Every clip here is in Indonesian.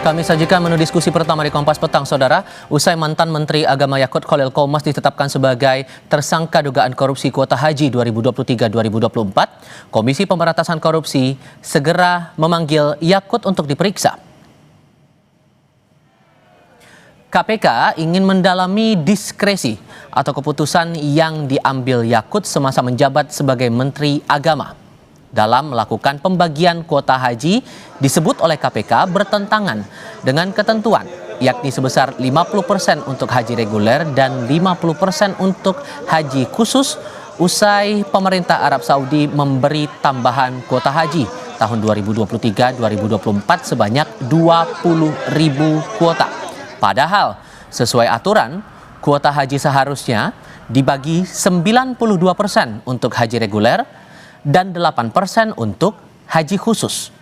Kami sajikan menu diskusi pertama di Kompas Petang, Saudara. Usai mantan Menteri Agama Yakut Khalil Qomas ditetapkan sebagai tersangka dugaan korupsi kuota haji 2023-2024, Komisi Pemberantasan Korupsi segera memanggil Yakut untuk diperiksa. KPK ingin mendalami diskresi atau keputusan yang diambil Yakut semasa menjabat sebagai Menteri Agama. Dalam melakukan pembagian kuota haji disebut oleh KPK bertentangan dengan ketentuan, yakni sebesar 50% untuk haji reguler dan 50% untuk haji khusus usai pemerintah Arab Saudi memberi tambahan kuota haji tahun 2023-2024 sebanyak 20.000 kuota. Padahal sesuai aturan, kuota haji seharusnya dibagi 92% untuk haji reguler dan 8% untuk haji khusus.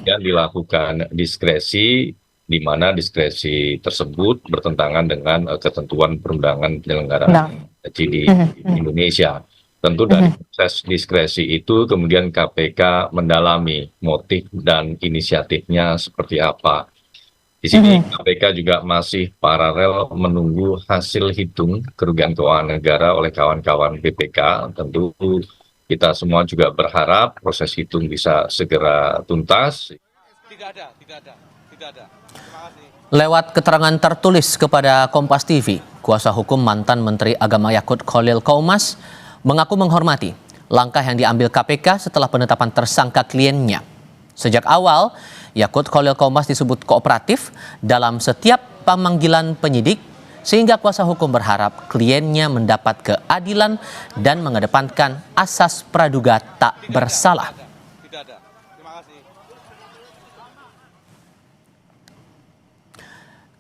Yang dilakukan diskresi, di mana diskresi tersebut bertentangan dengan ketentuan perundangan penyelenggaraan haji di Indonesia. Tentu dari proses diskresi itu kemudian KPK mendalami motif dan inisiatifnya seperti apa. Di sini KPK juga masih paralel menunggu hasil hitung kerugian keuangan negara oleh kawan-kawan BPK. Tentu kita semua juga berharap proses hitung bisa segera tuntas. Tidak ada. Terima kasih. Lewat keterangan tertulis kepada Kompas TV, kuasa hukum mantan Menteri Agama Yakut Khalil Qomas mengaku menghormati langkah yang diambil KPK setelah penetapan tersangka kliennya. Sejak awal, Yakut Khalil Qomas disebut kooperatif dalam setiap pemanggilan penyidik, sehingga kuasa hukum berharap kliennya mendapat keadilan dan mengedepankan asas praduga tak bersalah. Tidak ada. Terima kasih.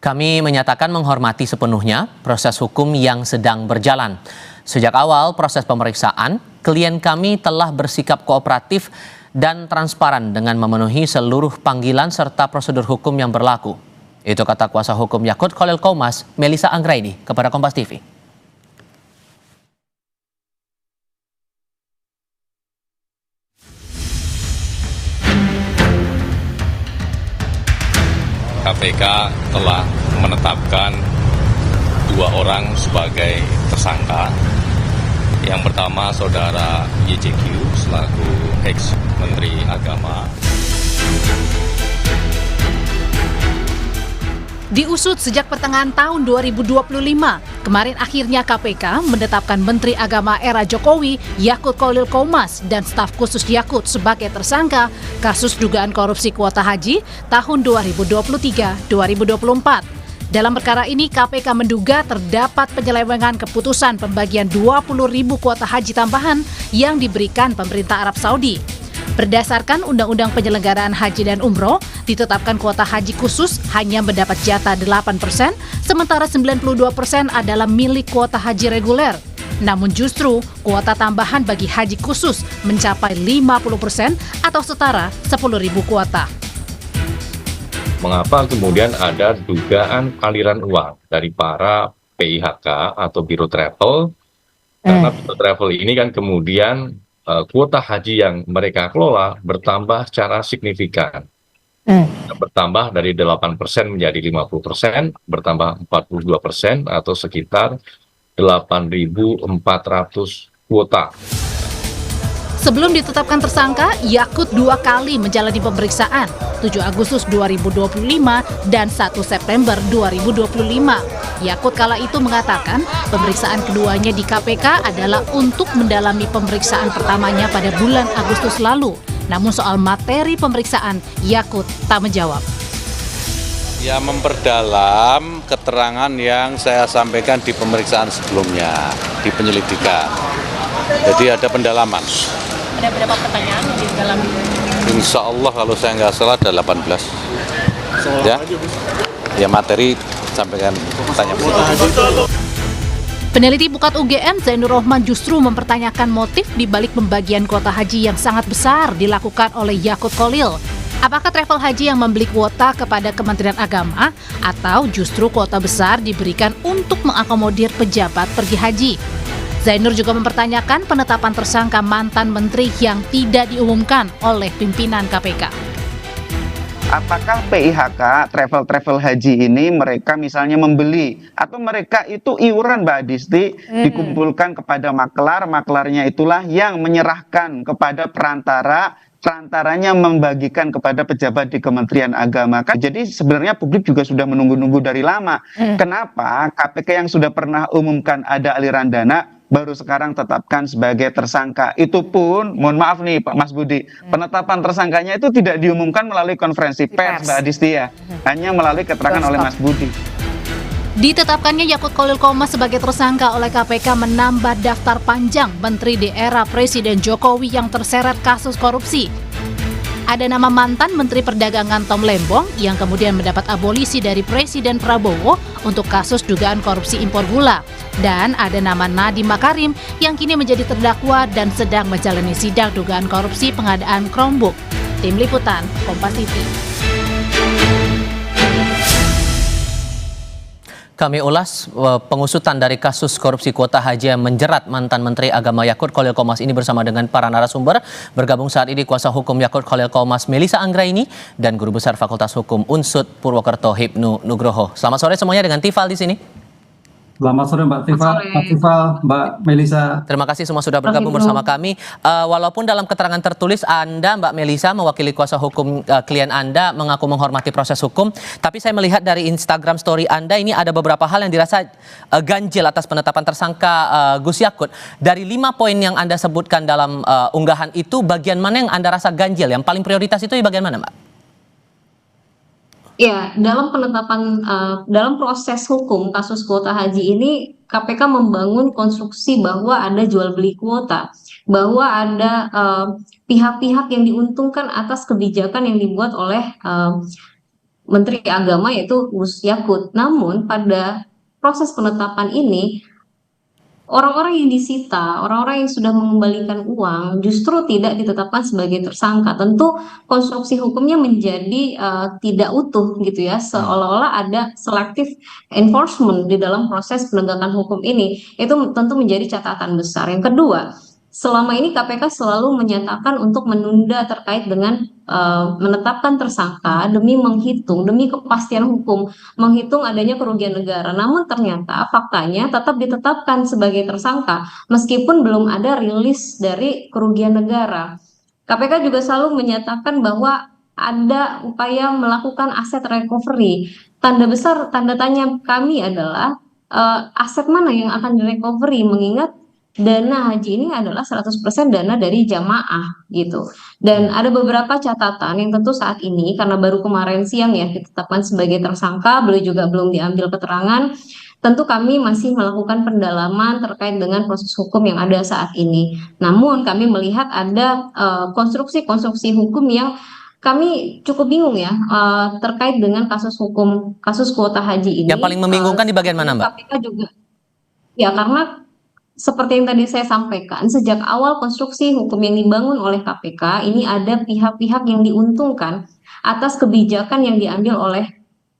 Kami menyatakan menghormati sepenuhnya proses hukum yang sedang berjalan. Sejak awal proses pemeriksaan, klien kami telah bersikap kooperatif dan transparan dengan memenuhi seluruh panggilan serta prosedur hukum yang berlaku. Itu kata kuasa hukum Yakut Khalil Qomas, Melisa Anggraini, kepada Kompas TV. KPK telah menetapkan 2 orang sebagai tersangka. Yang pertama saudara YJQ selaku ex-Menteri Agama. Diusut sejak pertengahan tahun 2025, kemarin akhirnya KPK menetapkan Menteri Agama era Jokowi, Yakut Khalil Qomas, dan staf khusus Yakut sebagai tersangka kasus dugaan korupsi kuota haji tahun 2023-2024. Dalam perkara ini, KPK menduga terdapat penyelewengan keputusan pembagian 20.000 kuota haji tambahan yang diberikan pemerintah Arab Saudi. Berdasarkan Undang-Undang Penyelenggaraan Haji dan Umroh, ditetapkan kuota haji khusus hanya mendapat jatah 8%, sementara 92% adalah milik kuota haji reguler. Namun justru kuota tambahan bagi haji khusus mencapai 50% atau setara 10.000 kuota. Mengapa kemudian ada dugaan aliran uang dari para PIHK atau Biro Travel? Karena Biro Travel ini kan kemudian kuota haji yang mereka kelola bertambah secara signifikan. Bertambah dari 8% menjadi 50%, bertambah 42% atau sekitar 8.400 kuota. Sebelum ditetapkan tersangka, Yakut 2 kali menjalani pemeriksaan, 7 Agustus 2025 dan 1 September 2025. Yakut kala itu mengatakan pemeriksaan keduanya di KPK adalah untuk mendalami pemeriksaan pertamanya pada bulan Agustus lalu. Namun soal materi pemeriksaan, Yakut tak menjawab. Ya, memperdalam keterangan yang saya sampaikan di pemeriksaan sebelumnya, di penyelidikan. Jadi ada pendalaman. Ada berapa pertanyaan di dalam? Insya Allah kalau saya nggak salah ada 18. Ya materi sampaikan tanya. Peneliti Pukat UGM Zainur Rohman justru mempertanyakan motif di balik pembagian kuota haji yang sangat besar dilakukan oleh Yakut Khalil. Apakah travel haji yang membeli kuota kepada Kementerian Agama atau justru kuota besar diberikan untuk mengakomodir pejabat pergi haji? Zainur juga mempertanyakan penetapan tersangka mantan menteri yang tidak diumumkan oleh pimpinan KPK. Apakah PIHK travel haji ini mereka misalnya membeli atau mereka itu iuran Mbak Adisti dikumpulkan kepada maklarnya itulah yang menyerahkan kepada perantaranya membagikan kepada pejabat di Kementerian Agama. Jadi sebenarnya publik juga sudah menunggu-nunggu dari lama. Kenapa KPK yang sudah pernah umumkan ada aliran dana baru sekarang tetapkan sebagai tersangka? Itu pun, mohon maaf nih Pak Mas Budi, penetapan tersangkanya itu tidak diumumkan melalui konferensi pers Mbak Adisti ya, hanya melalui keterangan oleh Mas Budi. Ditetapkannya Yakut Khalil Qomas sebagai tersangka oleh KPK menambah daftar panjang menteri di era Presiden Jokowi yang terseret kasus korupsi. Ada nama mantan Menteri Perdagangan Tom Lembong yang kemudian mendapat abolisi dari Presiden Prabowo untuk kasus dugaan korupsi impor gula. Dan ada nama Nadiem Makarim yang kini menjadi terdakwa dan sedang menjalani sidang dugaan korupsi pengadaan Chromebook. Tim Liputan, Kompas TV. Kami ulas pengusutan dari kasus korupsi kuota haji yang menjerat mantan Menteri Agama Yakut Khalil Qomas ini bersama dengan para narasumber. Bergabung saat ini kuasa hukum Yakut Khalil Qomas Melisa Anggraini dan Guru Besar Fakultas Hukum UNSUD Purwokerto Hipnu Nugroho. Selamat sore semuanya dengan Tifal di sini. Selamat sore Mbak Tifal, Mbak Melisa. Terima kasih semua sudah bergabung bersama kami. Walaupun dalam keterangan tertulis Anda, Mbak Melisa, mewakili kuasa hukum klien Anda mengaku menghormati proses hukum, tapi saya melihat dari Instagram story Anda ini ada beberapa hal yang dirasa ganjil atas penetapan tersangka Gus Yakut. Dari 5 poin yang Anda sebutkan dalam unggahan itu, bagian mana yang Anda rasa ganjil? Yang paling prioritas itu bagian mana, Mbak? Ya, dalam penetapan dalam proses hukum kasus kuota haji ini KPK membangun konstruksi bahwa ada jual beli kuota, bahwa ada pihak-pihak yang diuntungkan atas kebijakan yang dibuat oleh Menteri Agama yaitu Gus Yakut. Namun pada proses penetapan ini orang-orang yang disita, orang-orang yang sudah mengembalikan uang justru tidak ditetapkan sebagai tersangka. Tentu konstruksi hukumnya menjadi tidak utuh gitu ya, seolah-olah ada selective enforcement di dalam proses penegakan hukum ini. Itu tentu menjadi catatan besar. Yang kedua, selama ini KPK selalu menyatakan untuk menunda terkait dengan menetapkan tersangka demi kepastian hukum, menghitung adanya kerugian negara. Namun ternyata faktanya tetap ditetapkan sebagai tersangka meskipun belum ada rilis dari kerugian negara. KPK juga selalu menyatakan bahwa ada upaya melakukan aset recovery. Tanda tanya kami adalah aset mana yang akan direcovery, mengingat dana haji ini adalah 100% dana dari jamaah gitu. Dan ada beberapa catatan yang tentu saat ini karena baru kemarin siang ya ditetapkan sebagai tersangka, beliau juga belum diambil keterangan. Tentu kami masih melakukan pendalaman terkait dengan proses hukum yang ada saat ini. Namun kami melihat ada konstruksi-konstruksi hukum yang kami cukup bingung ya terkait dengan kasus kuota haji ini. Yang paling membingungkan di bagian mana, Mbak? KPK juga ya, karena seperti yang tadi saya sampaikan, sejak awal konstruksi hukum yang dibangun oleh KPK, ini ada pihak-pihak yang diuntungkan atas kebijakan yang diambil oleh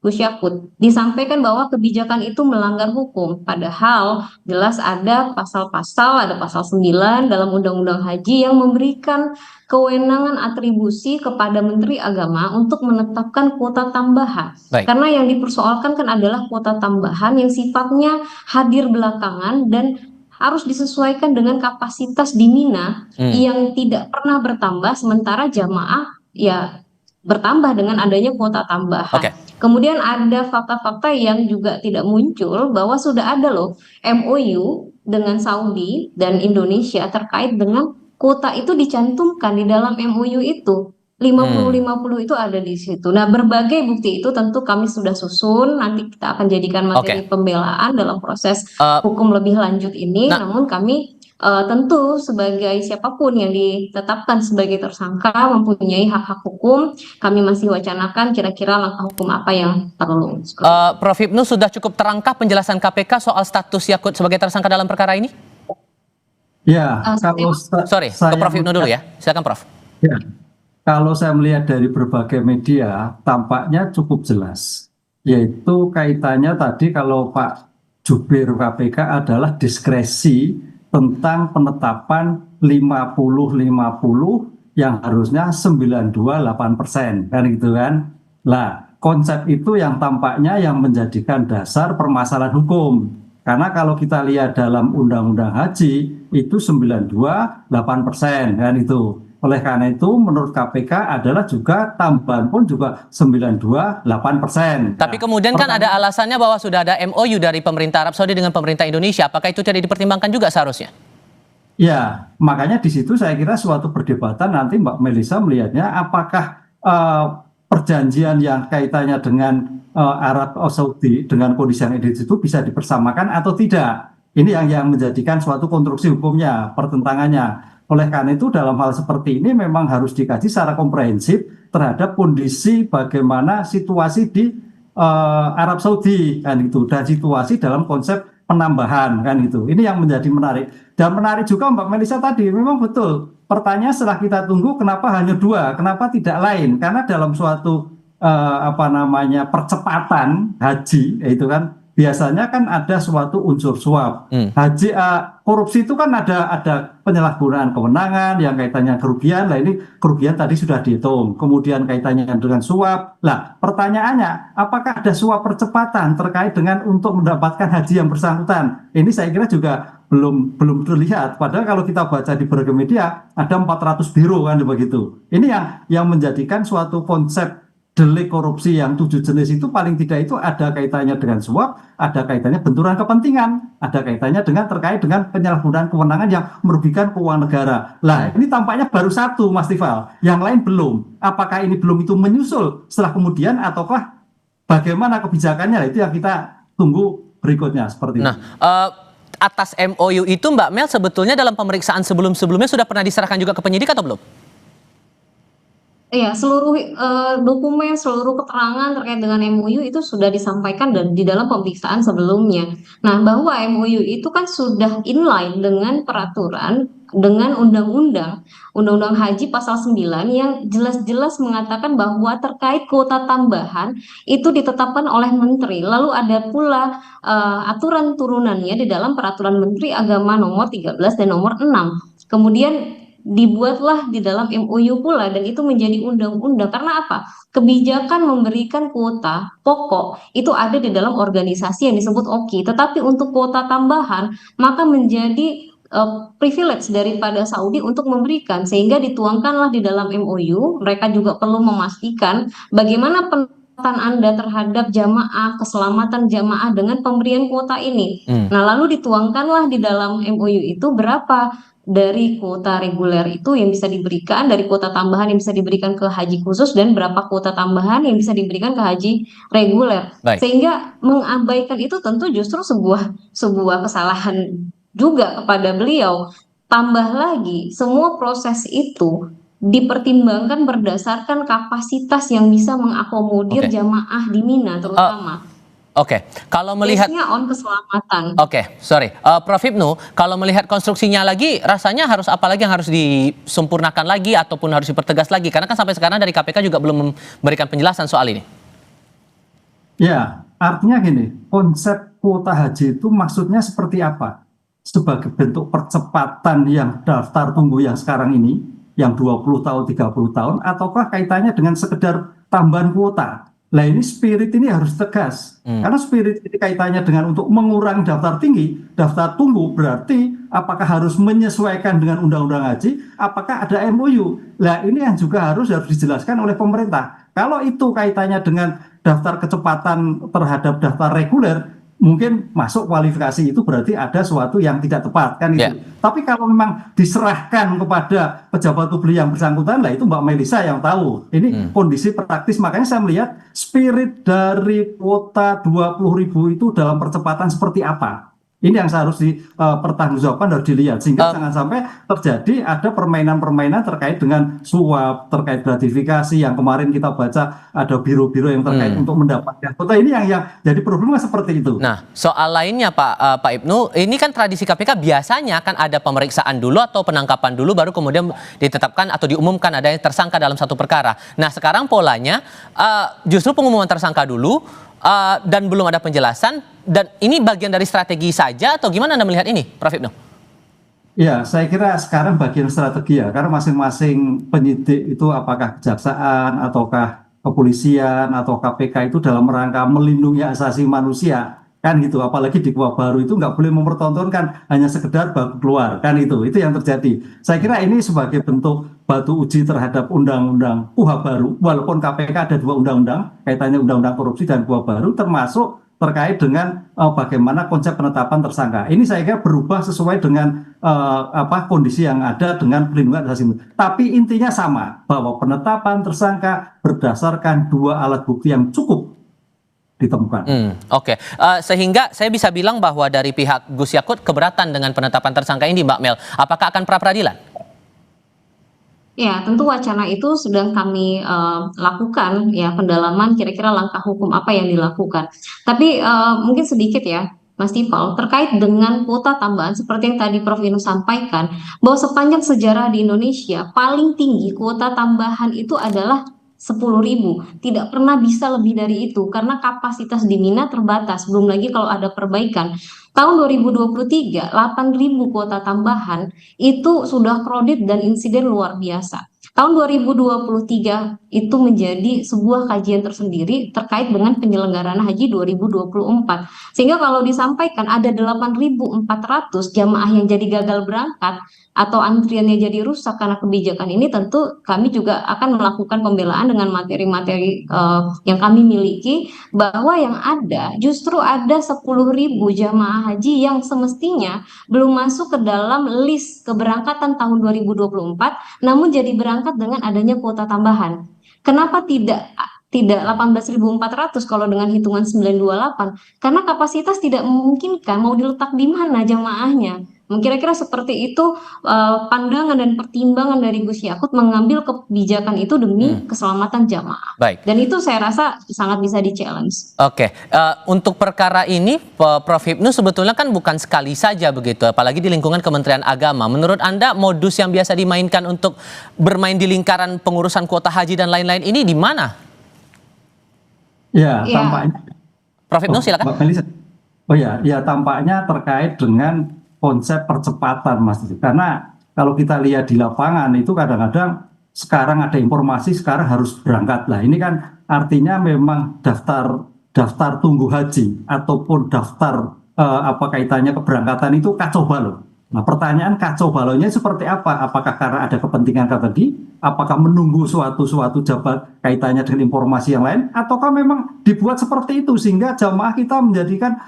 Gus Yakut. Disampaikan bahwa kebijakan itu melanggar hukum, padahal jelas ada pasal-pasal, ada pasal 9 dalam Undang-Undang Haji yang memberikan kewenangan atribusi kepada Menteri Agama untuk menetapkan kuota tambahan. Baik. Karena yang dipersoalkan kan adalah kuota tambahan yang sifatnya hadir belakangan dan harus disesuaikan dengan kapasitas di Mina yang tidak pernah bertambah, sementara jamaah ya bertambah dengan adanya kuota tambahan. Kemudian ada fakta-fakta yang juga tidak muncul bahwa sudah ada loh MOU dengan Saudi dan Indonesia terkait dengan kuota itu dicantumkan di dalam MOU itu. 50-50 itu ada di situ. Nah, berbagai bukti itu tentu kami sudah susun, nanti kita akan jadikan materi pembelaan dalam proses hukum lebih lanjut ini. Namun kami tentu sebagai siapapun yang ditetapkan sebagai tersangka mempunyai hak-hak hukum, kami masih wacanakan kira-kira langkah hukum apa yang perlu. Prof. Hipnu, sudah cukup terangkap penjelasan KPK soal status Yakut sebagai tersangka dalam perkara ini? Ya, kalau ke Prof. Hipnu dulu ya, silakan Prof. Ya. Kalau saya melihat dari berbagai media, tampaknya cukup jelas. Yaitu kaitannya tadi kalau Pak Jubir KPK adalah diskresi tentang penetapan 50-50 yang harusnya 92,8%, kan gitu kan. Lah, konsep itu yang tampaknya yang menjadikan dasar permasalahan hukum. Karena kalau kita lihat dalam Undang-Undang Haji itu 92,8%, kan itu. Oleh karena itu menurut KPK adalah juga tambahan pun juga 92,8%. Tapi kemudian kan ada alasannya bahwa sudah ada MOU dari pemerintah Arab Saudi dengan pemerintah Indonesia. Apakah itu tidak dipertimbangkan juga seharusnya? Ya, makanya di situ saya kira suatu perdebatan nanti Mbak Melisa melihatnya apakah perjanjian yang kaitannya dengan Arab Saudi dengan kondisi yang ada itu bisa dipersamakan atau tidak. Ini yang menjadikan suatu konstruksi hukumnya, pertentangannya. Oleh karena itu dalam hal seperti ini memang harus dikaji secara komprehensif terhadap kondisi bagaimana situasi di Arab Saudi kan itu, dan situasi dalam konsep penambahan kan itu. Ini yang menjadi menarik. Dan menarik juga Mbak Melisa tadi, memang betul. Pertanyaan setelah kita tunggu kenapa hanya 2, kenapa tidak lain? Karena dalam suatu percepatan haji itu kan biasanya kan ada suatu unsur suap. Haji korupsi itu kan ada penyalahgunaan kewenangan yang kaitannya kerugian. Lah ini kerugian tadi sudah dihitung. Kemudian kaitannya dengan suap. Lah pertanyaannya, apakah ada suap percepatan terkait dengan untuk mendapatkan haji yang bersangkutan? Ini saya kira juga belum terlihat. Padahal kalau kita baca di berbagai media ada 400 biro kan begitu. Ini yang menjadikan suatu konsep delik korupsi yang 7 jenis itu paling tidak itu ada kaitannya dengan suap, ada kaitannya benturan kepentingan, ada kaitannya dengan terkait dengan penyalahgunaan kewenangan yang merugikan keuangan negara. Lah ini tampaknya baru 1 Mas Tifal, yang lain belum. Apakah ini belum itu menyusul setelah kemudian ataukah bagaimana kebijakannya? Nah, itu yang kita tunggu berikutnya seperti itu. Nah, atas MOU itu Mbak Mel sebetulnya dalam pemeriksaan sebelum-sebelumnya sudah pernah diserahkan juga ke penyidik atau belum? Iya, seluruh dokumen, seluruh keterangan terkait dengan MOU itu sudah disampaikan dan di dalam pemeriksaan sebelumnya. Nah, bahwa MOU itu kan sudah inline dengan peraturan, dengan undang-undang Haji pasal 9 yang jelas-jelas mengatakan bahwa terkait kuota tambahan itu ditetapkan oleh menteri. Lalu ada pula aturan turunannya di dalam peraturan Menteri Agama nomor 13 dan nomor 6. Kemudian dibuatlah di dalam MOU pula dan itu menjadi undang-undang. Karena apa? Kebijakan memberikan kuota pokok itu ada di dalam organisasi yang disebut OKI, tetapi untuk kuota tambahan maka menjadi privilege daripada Saudi untuk memberikan, sehingga dituangkanlah di dalam MOU. Mereka juga perlu memastikan bagaimana penempatan Anda terhadap jamaah, keselamatan jamaah dengan pemberian kuota ini. Nah, lalu dituangkanlah di dalam MOU itu berapa dari kuota reguler itu yang bisa diberikan, dari kuota tambahan yang bisa diberikan ke haji khusus, dan berapa kuota tambahan yang bisa diberikan ke haji reguler. Baik. Sehingga mengabaikan itu tentu justru sebuah kesalahan juga kepada beliau. Tambah lagi, semua proses itu dipertimbangkan berdasarkan kapasitas yang bisa mengakomodir jamaah di Mina terutama. Oke, kalau melihat on keselamatan. Prof. Hipnu, kalau melihat konstruksinya lagi, rasanya harus apa lagi yang harus disempurnakan lagi ataupun harus dipertegas lagi? Karena kan sampai sekarang dari KPK juga belum memberikan penjelasan soal ini. Ya, artinya gini, konsep kuota haji itu maksudnya seperti apa? Sebagai bentuk percepatan yang daftar tunggu yang sekarang ini, yang 20 tahun, 30 tahun, ataukah kaitannya dengan sekedar tambahan kuota? Nah ini spirit ini harus tegas, karena spirit ini kaitannya dengan untuk mengurangi daftar tunggu, berarti apakah harus menyesuaikan dengan undang-undang haji, apakah ada MOU. Nah ini yang juga harus dijelaskan oleh pemerintah. Kalau itu kaitannya dengan daftar kecepatan terhadap daftar reguler, mungkin masuk kualifikasi itu berarti ada sesuatu yang tidak tepat kan itu. Tapi kalau memang diserahkan kepada pejabat publik yang bersangkutan, lah itu Mbak Melisa yang tahu. Ini kondisi praktis, makanya saya melihat spirit dari kuota 20.000 itu dalam percepatan seperti apa. Ini yang harus dipertanggungjawabkan, harus dilihat sehingga jangan sampai terjadi ada permainan-permainan terkait dengan suap, terkait gratifikasi yang kemarin kita baca ada biro-biro yang terkait untuk mendapatkan kuota. Ini yang jadi problemnya seperti itu. Nah, soal lainnya Pak Ibnu, ini kan tradisi KPK biasanya kan ada pemeriksaan dulu atau penangkapan dulu baru kemudian ditetapkan atau diumumkan ada yang tersangka dalam satu perkara. Nah, sekarang polanya justru pengumuman tersangka dulu dan belum ada penjelasan, dan ini bagian dari strategi saja atau gimana Anda melihat ini, Prof. Ibnu? Ya, saya kira sekarang bagian strategi ya, karena masing-masing penyidik itu apakah kejaksaan, ataukah kepolisian, atau KPK itu dalam rangka melindungi hak asasi manusia, kan gitu. Apalagi di Kuhap baru itu nggak boleh mempertontonkan hanya sekedar baku keluar, kan itu yang terjadi. Saya kira ini sebagai bentuk batu uji terhadap undang-undang Kuhap baru, walaupun KPK ada 2 undang-undang, kaitannya undang-undang korupsi dan Kuhap baru, termasuk terkait dengan bagaimana konsep penetapan tersangka. Ini saya kira berubah sesuai dengan kondisi yang ada dengan pelindungan asasi manusia. Tapi intinya sama, bahwa penetapan tersangka berdasarkan 2 alat bukti yang cukup ditemukan. Oke. Sehingga saya bisa bilang bahwa dari pihak Gus Yakut keberatan dengan penetapan tersangka ini, Mbak Mel. Apakah akan pra-peradilan? Ya, tentu wacana itu sedang kami lakukan ya pendalaman kira-kira langkah hukum apa yang dilakukan. Tapi mungkin sedikit ya, Mas Tifal, terkait dengan kuota tambahan seperti yang tadi Prof. Vino sampaikan, bahwa sepanjang sejarah di Indonesia paling tinggi kuota tambahan itu adalah 10.000, tidak pernah bisa lebih dari itu karena kapasitas di Mina terbatas. Belum lagi kalau ada perbaikan. Tahun 2023, 8.000 kuota tambahan itu sudah kredit dan insiden luar biasa. Tahun 2023 itu menjadi sebuah kajian tersendiri terkait dengan penyelenggaraan haji 2024. Sehingga kalau disampaikan ada 8.400 jamaah yang jadi gagal berangkat atau antriannya jadi rusak karena kebijakan ini, tentu kami juga akan melakukan pembelaan dengan materi-materi yang kami miliki, bahwa yang ada justru ada 10.000 jamaah haji yang semestinya belum masuk ke dalam list keberangkatan tahun 2024, namun jadi berangkat dengan adanya kuota tambahan. Kenapa tidak 18.400 kalau dengan hitungan 928? Karena kapasitas tidak memungkinkan, mau diletak di mana jamaahnya. Kira-kira seperti itu pandangan dan pertimbangan dari Gus Yakut mengambil kebijakan itu demi keselamatan jamaah. Baik. Dan itu saya rasa sangat bisa di-challenge. Oke, untuk perkara ini Prof. Hipnu sebetulnya kan bukan sekali saja begitu, apalagi di lingkungan Kementerian Agama. Menurut Anda modus yang biasa dimainkan untuk bermain di lingkaran pengurusan kuota haji dan lain-lain ini di mana? Ya, Ya. tampaknya. Prof. Hipnu silakan. Mbak Melisa. Oh ya, tampaknya terkait dengan konsep percepatan, Mas. Karena kalau kita lihat di lapangan itu kadang-kadang sekarang ada informasi sekarang harus berangkat. Lah ini kan artinya memang daftar tunggu haji ataupun daftar apa kaitannya keberangkatan itu kacau balau. Nah, pertanyaan kacau balaunya seperti apa? Apakah karena ada kepentingan tadi? Apakah menunggu suatu jabat kaitannya dengan informasi yang lain? Ataukah memang dibuat seperti itu sehingga jamaah kita menjadikan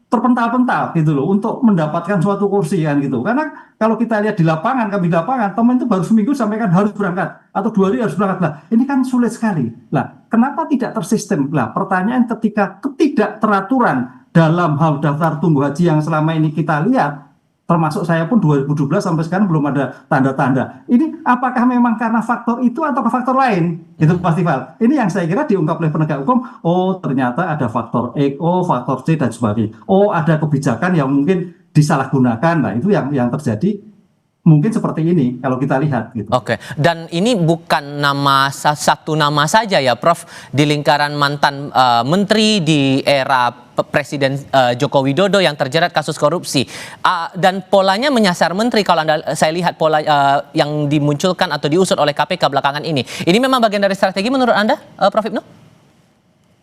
terpental-pental gitu loh untuk mendapatkan suatu kursi kan gitu. Karena kalau kita lihat di lapangan, kami di lapangan, teman itu baru seminggu sampaikan harus berangkat atau 2 hari harus berangkat. Lah, ini kan sulit sekali. Lah, kenapa tidak tersistem? Lah, pertanyaan ketika ketidakteraturan dalam hal daftar tunggu haji yang selama ini kita lihat, termasuk saya pun 2017 sampai sekarang belum ada tanda-tanda. Ini apakah memang karena faktor itu atau faktor lain? Itu Mas Tifal. Ini yang saya kira diungkap oleh penegak hukum. Oh, ternyata ada faktor X, faktor C dan sebagainya. Oh, ada kebijakan yang mungkin disalahgunakan. Nah, itu yang terjadi. Mungkin seperti ini kalau kita lihat gitu. Oke, dan ini bukan satu nama saja ya Prof, di lingkaran mantan menteri di era Presiden Joko Widodo yang terjerat kasus korupsi, dan polanya menyasar menteri. Kalau saya lihat pola yang dimunculkan atau diusut oleh KPK belakangan ini memang bagian dari strategi menurut Anda, Prof. Hipnu?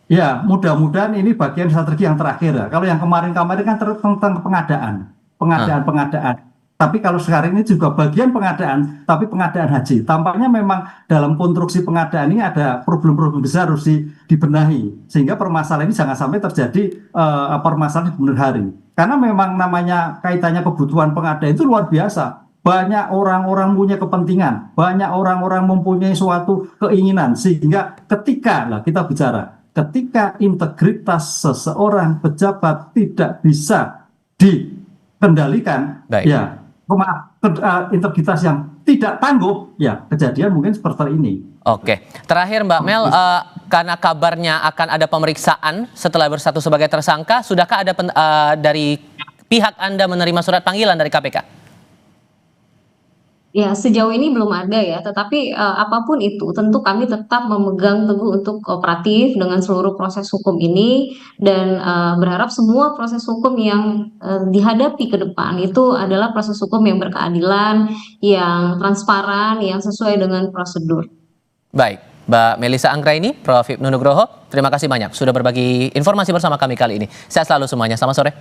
Ya, mudah-mudahan ini bagian strategi yang terakhir ya. Kalau yang kemarin-kemarin kan tentang pengadaan. Tapi kalau sekarang ini juga bagian pengadaan, tapi pengadaan haji. Tampaknya memang dalam konstruksi pengadaan ini ada problem-problem besar harus dibenahi. Sehingga permasalahan ini jangan sampai terjadi permasalahan di kemudian hari. Karena memang namanya kaitannya kebutuhan pengadaan itu luar biasa. Banyak orang-orang punya kepentingan, banyak orang-orang mempunyai suatu keinginan. Sehingga ketika integritas seseorang pejabat tidak bisa dikendalikan, Baik. Ya, integritas yang tidak tangguh, ya kejadian mungkin seperti ini. Oke, terakhir Mbak Mel, karena kabarnya akan ada pemeriksaan setelah bersatu sebagai tersangka, sudahkah ada dari pihak Anda menerima surat panggilan dari KPK? Ya, sejauh ini belum ada ya, tetapi apapun itu, tentu kami tetap memegang teguh untuk kooperatif dengan seluruh proses hukum ini dan berharap semua proses hukum yang dihadapi ke depan itu adalah proses hukum yang berkeadilan, yang transparan, yang sesuai dengan prosedur. Baik, Mbak Melisa Anggraini, Prof. Hipnu Nugroho, terima kasih banyak sudah berbagi informasi bersama kami kali ini. Sehat selalu semuanya, selamat sore.